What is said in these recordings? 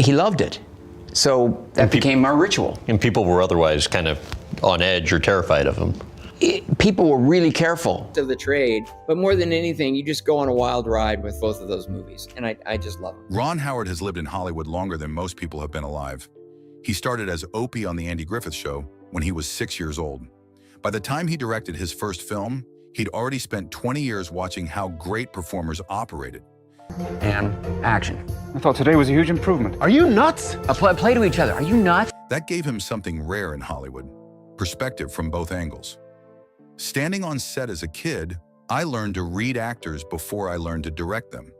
he loved it. So that became our ritual. And people were otherwise kind of on edge or terrified of him. People were really careful. Of the trade, but more than anything, you just go on a wild ride with both of those movies, and I just love them. Ron Howard has lived in Hollywood longer than most people have been alive. He started as Opie on The Andy Griffith Show when he was 6 years old. By the time he directed his first film, he'd already spent 20 years watching how great performers operated. And action. I thought today was a huge improvement. Are you nuts? Play to each other. Are you nuts? That gave him something rare in Hollywood, perspective from both angles. Standing on set as a kid, I learned to read actors before I learned to direct them,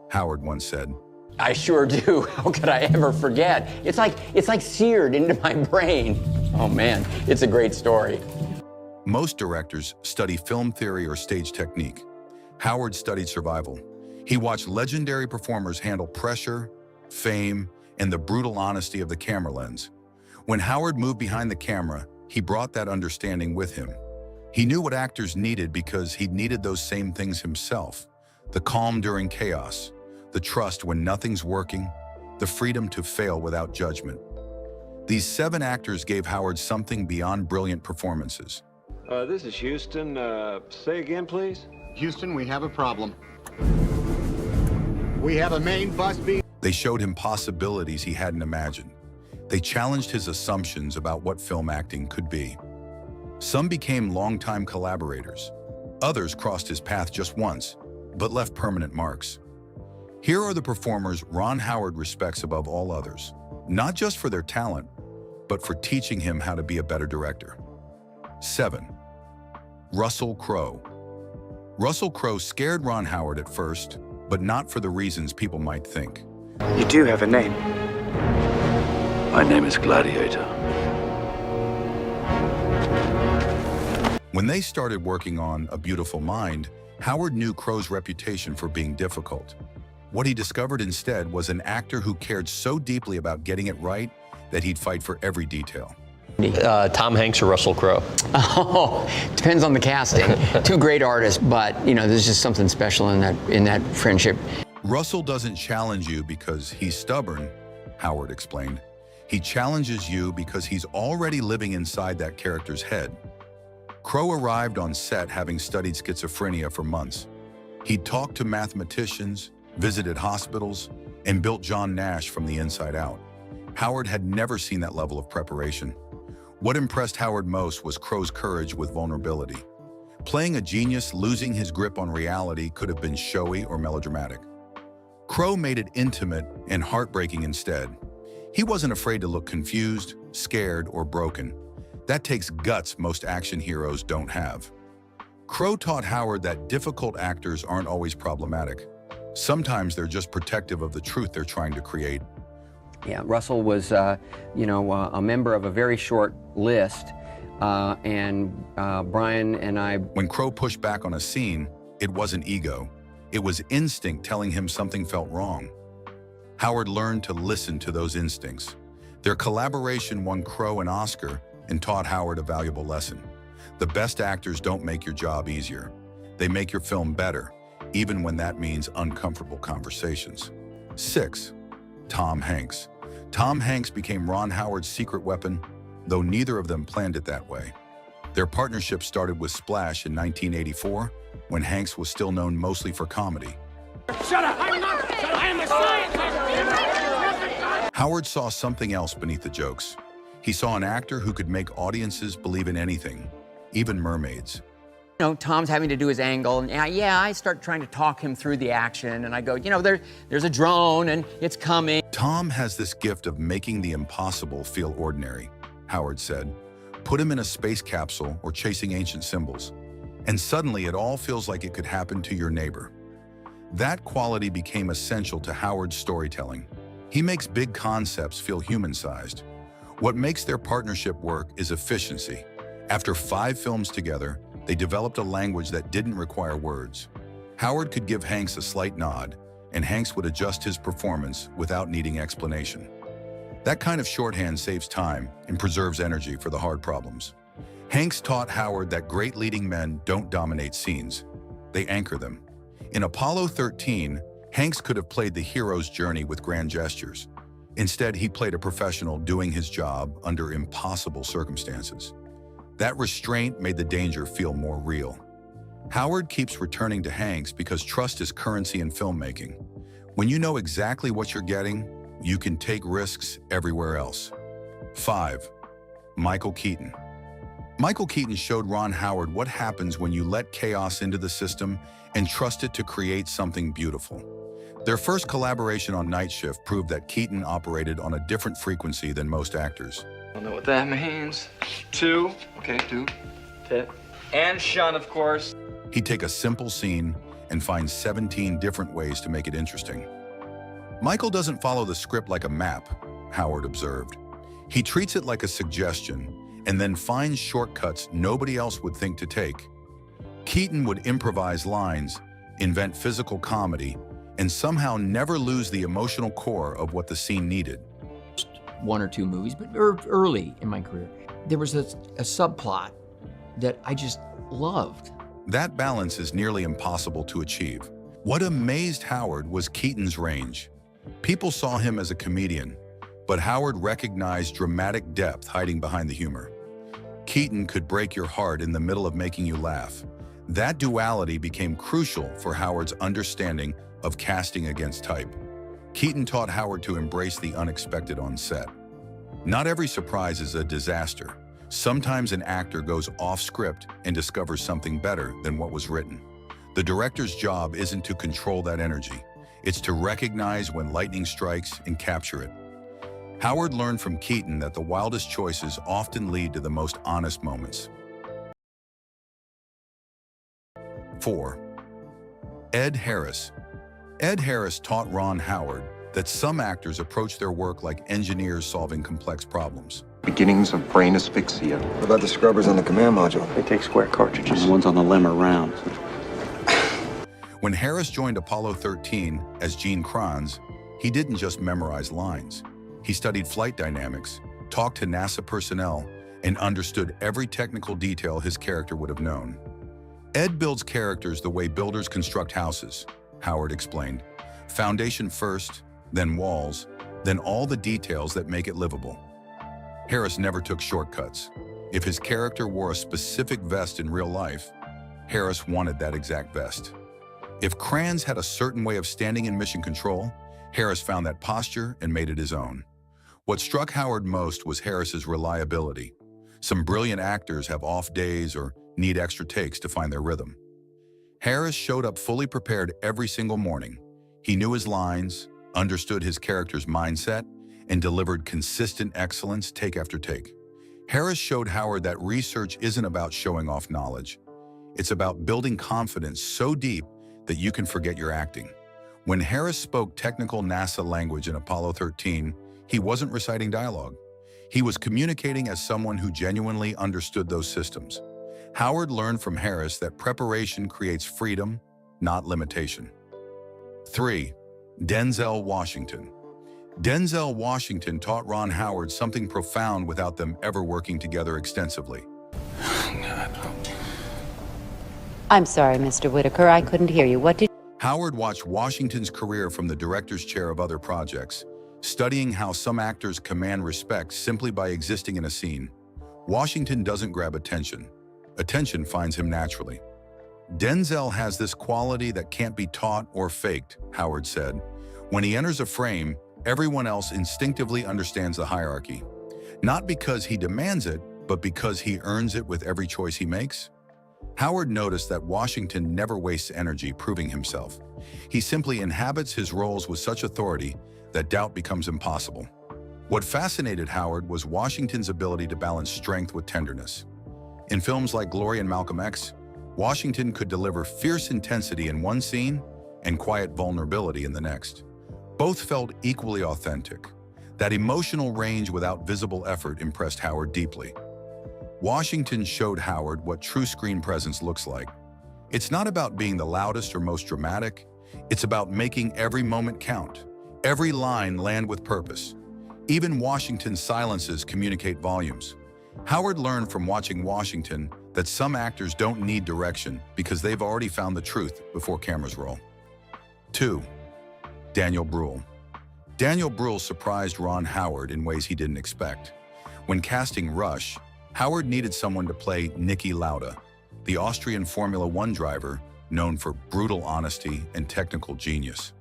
Howard once said. I sure do. How could I ever forget? It's like seared into my brain. Oh man, it's a great story. Most directors study film theory or stage technique. Howard studied survival. He watched legendary performers handle pressure, fame, and the brutal honesty of the camera lens. When Howard moved behind the camera, he brought that understanding with him. He knew what actors needed because he'd needed those same things himself. The calm during chaos, the trust when nothing's working, the freedom to fail without judgment. These 7 actors gave Howard something beyond brilliant performances. This is Houston. Say again, please. Houston, we have a problem. We have a main bus being... They showed him possibilities he hadn't imagined. They challenged his assumptions about what film acting could be. Some became longtime collaborators. Others crossed his path just once, but left permanent marks. Here are the performers Ron Howard respects above all others, not just for their talent, but for teaching him how to be a better director. 7. Russell Crowe. Russell Crowe scared Ron Howard at first, but not for the reasons people might think. You do have a name. My name is Gladiator. When they started working on A Beautiful Mind, Howard knew Crowe's reputation for being difficult. What he discovered instead was an actor who cared so deeply about getting it right that he'd fight for every detail. Tom Hanks or Russell Crowe? Oh, depends on the casting. 2 great artists, but there's just something special in that friendship. Russell doesn't challenge you because he's stubborn, Howard explained. He challenges you because he's already living inside that character's head. Crowe arrived on set having studied schizophrenia for months. He'd talked to mathematicians, visited hospitals, and built John Nash from the inside out. Howard had never seen that level of preparation. What impressed Howard most was Crowe's courage with vulnerability. Playing a genius losing his grip on reality could have been showy or melodramatic. Crowe made it intimate and heartbreaking instead. He wasn't afraid to look confused, scared, or broken. That takes guts most action heroes don't have. Crowe taught Howard that difficult actors aren't always problematic. Sometimes they're just protective of the truth they're trying to create. Yeah, Russell was, a member of a very short list, and Brian and I... When Crowe pushed back on a scene, it wasn't ego. It was instinct telling him something felt wrong. Howard learned to listen to those instincts. Their collaboration won Crowe an Oscar and taught Howard a valuable lesson. The best actors don't make your job easier. They make your film better, even when that means uncomfortable conversations. 6. Tom Hanks. Tom Hanks became Ron Howard's secret weapon, though neither of them planned it that way. Their partnership started with Splash in 1984, when Hanks was still known mostly for comedy. Shut up! I'm not! I am a scientist! Howard saw something else beneath the jokes. He saw an actor who could make audiences believe in anything, even mermaids. Tom's having to do his angle, and I start trying to talk him through the action, and I go, there's a drone, and it's coming. Tom has this gift of making the impossible feel ordinary, Howard said. Put him in a space capsule or chasing ancient symbols, and suddenly it all feels like it could happen to your neighbor. That quality became essential to Howard's storytelling. He makes big concepts feel human-sized. What makes their partnership work is efficiency. After 5 films together, they developed a language that didn't require words. Howard could give Hanks a slight nod, and Hanks would adjust his performance without needing explanation. That kind of shorthand saves time and preserves energy for the hard problems. Hanks taught Howard that great leading men don't dominate scenes. They anchor them. In Apollo 13, Hanks could have played the hero's journey with grand gestures. Instead, he played a professional doing his job under impossible circumstances. That restraint made the danger feel more real. Howard keeps returning to Hanks because trust is currency in filmmaking. When you know exactly what you're getting, you can take risks everywhere else. 5. Michael Keaton. Michael Keaton showed Ron Howard what happens when you let chaos into the system and trust it to create something beautiful. Their first collaboration on Night Shift proved that Keaton operated on a different frequency than most actors. I don't know what that means. 2. Okay, 2. Tit. And shun, of course. He'd take a simple scene and find 17 different ways to make it interesting. Michael doesn't follow the script like a map, Howard observed. He treats it like a suggestion and then finds shortcuts nobody else would think to take. Keaton would improvise lines, invent physical comedy, and somehow never lose the emotional core of what the scene needed. 1 or 2 movies, but early in my career, there was a subplot that I just loved. That balance is nearly impossible to achieve. What amazed Howard was Keaton's range. People saw him as a comedian, but Howard recognized dramatic depth hiding behind the humor. Keaton could break your heart in the middle of making you laugh. That duality became crucial for Howard's understanding of casting against type. Keaton taught Howard to embrace the unexpected on set. Not every surprise is a disaster. Sometimes an actor goes off script and discovers something better than what was written. The director's job isn't to control that energy. It's to recognize when lightning strikes and capture it. Howard learned from Keaton that the wildest choices often lead to the most honest moments. 4. Ed Harris. Ed Harris taught Ron Howard that some actors approach their work like engineers solving complex problems. Beginnings of brain asphyxia. What about the scrubbers on the command module? They take square cartridges. The ones on the limb are round. When Harris joined Apollo 13 as Gene Kranz, he didn't just memorize lines. He studied flight dynamics, talked to NASA personnel, and understood every technical detail his character would have known. Ed builds characters the way builders construct houses, Howard explained. Foundation first, then walls, then all the details that make it livable. Harris never took shortcuts. If his character wore a specific vest in real life, Harris wanted that exact vest. If Kranz had a certain way of standing in mission control, Harris found that posture and made it his own. What struck Howard most was Harris's reliability. Some brilliant actors have off days or need extra takes to find their rhythm. Harris showed up fully prepared every single morning. He knew his lines, understood his character's mindset, and delivered consistent excellence take after take. Harris showed Howard that research isn't about showing off knowledge. It's about building confidence so deep that you can forget your acting. When Harris spoke technical NASA language in Apollo 13, he wasn't reciting dialogue. He was communicating as someone who genuinely understood those systems. Howard learned from Harris that preparation creates freedom, not limitation. 3. Denzel Washington. Denzel Washington taught Ron Howard something profound without them ever working together extensively. I'm sorry, Mr. Whitaker, I couldn't hear you. What did... Howard watched Washington's career from the director's chair of other projects, studying how some actors command respect simply by existing in a scene. Washington doesn't grab attention. Attention finds him naturally. Denzel has this quality that can't be taught or faked, Howard said. When he enters a frame, everyone else instinctively understands the hierarchy. Not because he demands it, but because he earns it with every choice he makes. Howard noticed that Washington never wastes energy proving himself. He simply inhabits his roles with such authority that doubt becomes impossible. What fascinated Howard was Washington's ability to balance strength with tenderness. In films like Glory and Malcolm X, Washington could deliver fierce intensity in one scene and quiet vulnerability in the next. Both felt equally authentic. That emotional range without visible effort impressed Howard deeply. Washington showed Howard what true screen presence looks like. It's not about being the loudest or most dramatic. It's about making every moment count, every line land with purpose. Even Washington's silences communicate volumes. Howard learned from watching Washington that some actors don't need direction because they've already found the truth before cameras roll. 2. Daniel Bruhl. Daniel Bruhl surprised Ron Howard in ways he didn't expect. When casting Rush, Howard needed someone to play Niki Lauda, the Austrian Formula One driver known for brutal honesty and technical genius.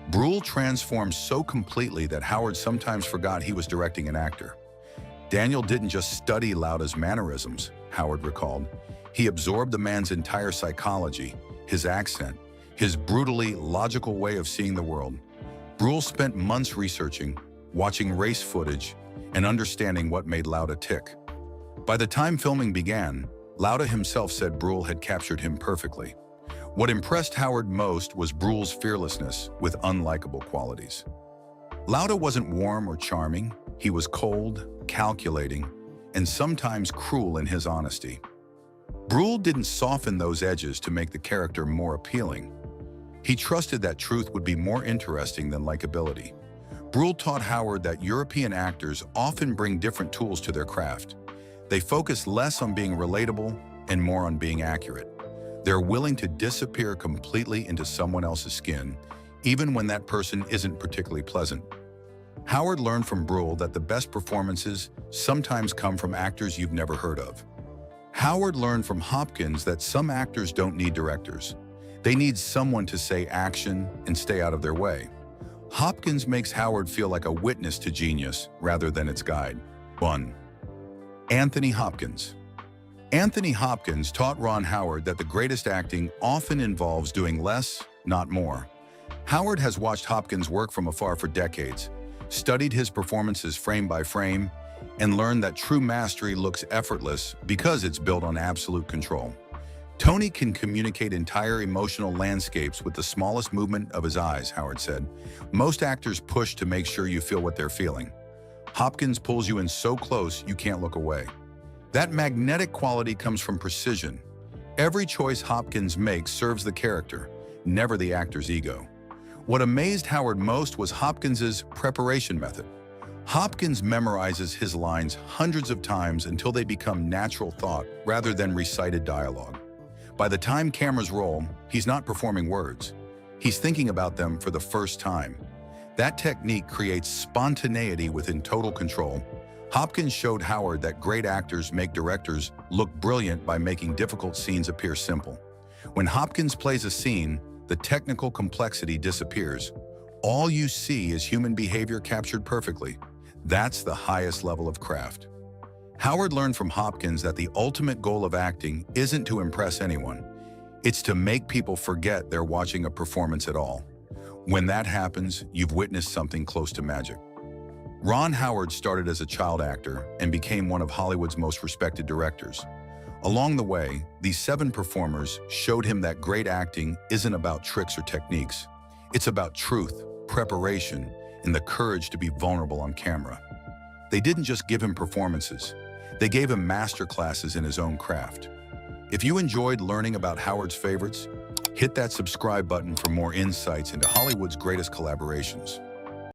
Bruhl transformed so completely that Howard sometimes forgot he was directing an actor. Daniel didn't just study Lauda's mannerisms, Howard recalled. He absorbed the man's entire psychology, his accent, his brutally logical way of seeing the world. Bruhl spent months researching, watching race footage, and understanding what made Lauda tick. By the time filming began, Lauda himself said Bruhl had captured him perfectly. What impressed Howard most was Bruhl's fearlessness with unlikable qualities. Lauda wasn't warm or charming. He was cold, calculating, and sometimes cruel in his honesty. Bruhl didn't soften those edges to make the character more appealing. He trusted that truth would be more interesting than likability. Bruhl taught Howard that European actors often bring different tools to their craft. They focus less on being relatable and more on being accurate. They're willing to disappear completely into someone else's skin, even when that person isn't particularly pleasant. Howard learned from Bruhl that the best performances sometimes come from actors you've never heard of. Howard learned from Hopkins that some actors don't need directors. They need someone to say action and stay out of their way. Hopkins makes Howard feel like a witness to genius rather than its guide. 1. Anthony Hopkins. Anthony Hopkins taught Ron Howard that the greatest acting often involves doing less, not more. Howard has watched Hopkins work from afar for decades, studied his performances frame by frame, and learned that true mastery looks effortless because it's built on absolute control. Tony can communicate entire emotional landscapes with the smallest movement of his eyes, Howard said. Most actors push to make sure you feel what they're feeling. Hopkins pulls you in so close you can't look away. That magnetic quality comes from precision. Every choice Hopkins makes serves the character, never the actor's ego. What amazed Howard most was Hopkins's preparation method. Hopkins memorizes his lines hundreds of times until they become natural thought rather than recited dialogue. By the time cameras roll, he's not performing words. He's thinking about them for the first time. That technique creates spontaneity within total control. Hopkins showed Howard that great actors make directors look brilliant by making difficult scenes appear simple. When Hopkins plays a scene, the technical complexity disappears. All you see is human behavior captured perfectly. That's the highest level of craft. Howard learned from Hopkins that the ultimate goal of acting isn't to impress anyone. It's to make people forget they're watching a performance at all. When that happens, you've witnessed something close to magic. Ron Howard started as a child actor and became one of Hollywood's most respected directors. Along the way, these 7 performers showed him that great acting isn't about tricks or techniques. It's about truth, preparation, and the courage to be vulnerable on camera. They didn't just give him performances. They gave him master classes in his own craft. If you enjoyed learning about Howard's favorites, hit that subscribe button for more insights into Hollywood's greatest collaborations.